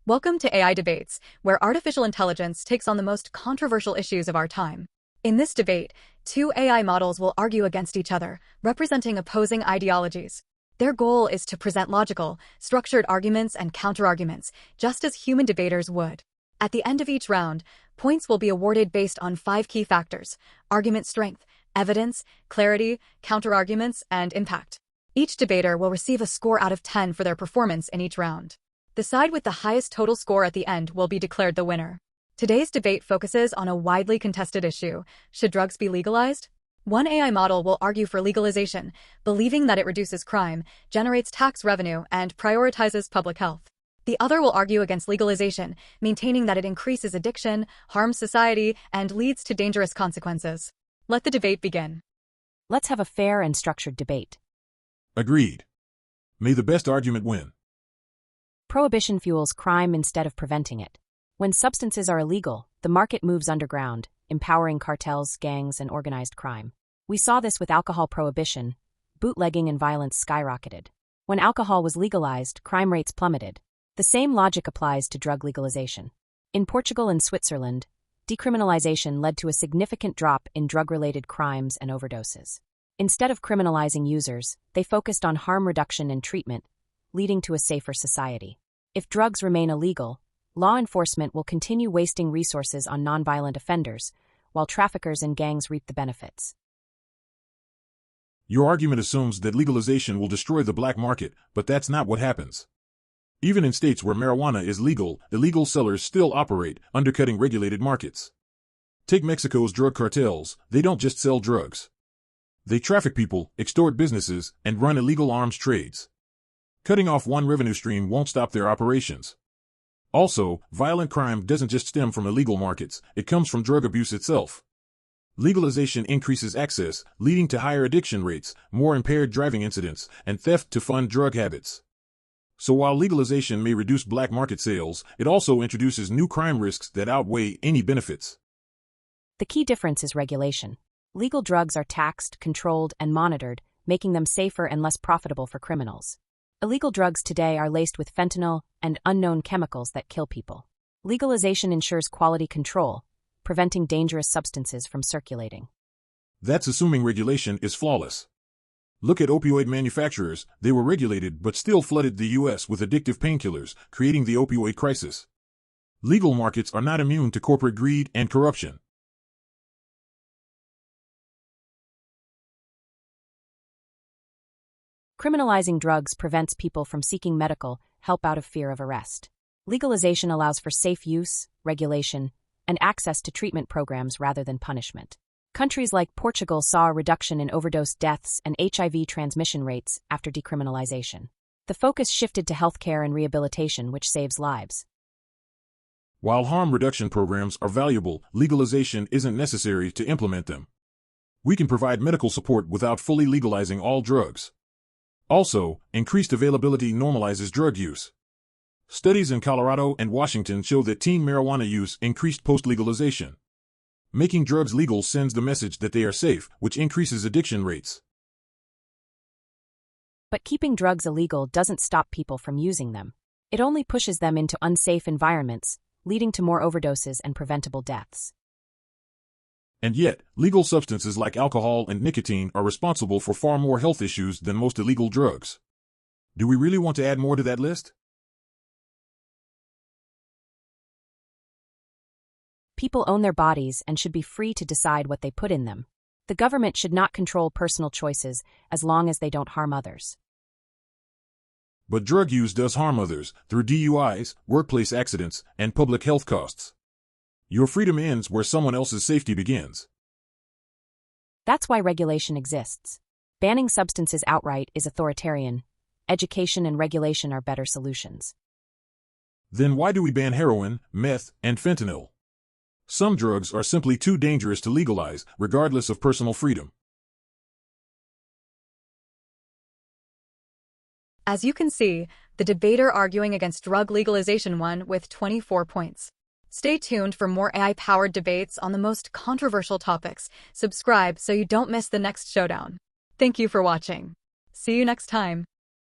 Welcome to AI Debates, where artificial intelligence takes on the most controversial issues of our time. In this debate, two AI models will argue against each other, representing opposing ideologies. Their goal is to present logical, structured arguments and counterarguments, just as human debaters would. At the end of each round, points will be awarded based on 5 key factors: argument strength, evidence, clarity, counterarguments, and impact. Each debater will receive a score out of 10 for their performance in each round. The side with the highest total score at the end will be declared the winner. Today's debate focuses on a widely contested issue: should drugs be legalized? One AI model will argue for legalization, believing that it reduces crime, generates tax revenue, and prioritizes public health. The other will argue against legalization, maintaining that it increases addiction, harms society, and leads to dangerous consequences. Let the debate begin. Let's have a fair and structured debate. Agreed. May the best argument win. Prohibition fuels crime instead of preventing it. When substances are illegal, the market moves underground, empowering cartels, gangs, and organized crime. We saw this with alcohol prohibition. Bootlegging and violence skyrocketed. When alcohol was legalized, crime rates plummeted. The same logic applies to drug legalization. In Portugal and Switzerland, decriminalization led to a significant drop in drug-related crimes and overdoses. Instead of criminalizing users, they focused on harm reduction and treatment, leading to a safer society. If drugs remain illegal, law enforcement will continue wasting resources on nonviolent offenders, while traffickers and gangs reap the benefits. Your argument assumes that legalization will destroy the black market, but that's not what happens. Even in states where marijuana is legal, illegal sellers still operate, undercutting regulated markets. Take Mexico's drug cartels. They don't just sell drugs. They traffic people, extort businesses, and run illegal arms trades. Cutting off one revenue stream won't stop their operations. Also, violent crime doesn't just stem from illegal markets, it comes from drug abuse itself. Legalization increases access, leading to higher addiction rates, more impaired driving incidents, and theft to fund drug habits. So while legalization may reduce black market sales, it also introduces new crime risks that outweigh any benefits. The key difference is regulation. Legal drugs are taxed, controlled, and monitored, making them safer and less profitable for criminals. Illegal drugs today are laced with fentanyl and unknown chemicals that kill people. Legalization ensures quality control, preventing dangerous substances from circulating. That's assuming regulation is flawless. Look at opioid manufacturers. They were regulated but still flooded the U.S. with addictive painkillers, creating the opioid crisis. Legal markets are not immune to corporate greed and corruption. Criminalizing drugs prevents people from seeking medical help out of fear of arrest. Legalization allows for safe use, regulation, and access to treatment programs rather than punishment. Countries like Portugal saw a reduction in overdose deaths and HIV transmission rates after decriminalization. The focus shifted to healthcare and rehabilitation, which saves lives. While harm reduction programs are valuable, legalization isn't necessary to implement them. We can provide medical support without fully legalizing all drugs. Also, increased availability normalizes drug use. Studies in Colorado and Washington show that teen marijuana use increased post-legalization. Making drugs legal sends the message that they are safe, which increases addiction rates. But keeping drugs illegal doesn't stop people from using them. It only pushes them into unsafe environments, leading to more overdoses and preventable deaths. And yet, legal substances like alcohol and nicotine are responsible for far more health issues than most illegal drugs. Do we really want to add more to that list? People own their bodies and should be free to decide what they put in them. The government should not control personal choices as long as they don't harm others. But drug use does harm others through DUIs, workplace accidents, and public health costs. Your freedom ends where someone else's safety begins. That's why regulation exists. Banning substances outright is authoritarian. Education and regulation are better solutions. Then why do we ban heroin, meth, and fentanyl? Some drugs are simply too dangerous to legalize, regardless of personal freedom. As you can see, the debater arguing against drug legalization won with 24 points. Stay tuned for more AI-powered debates on the most controversial topics. Subscribe so you don't miss the next showdown. Thank you for watching. See you next time.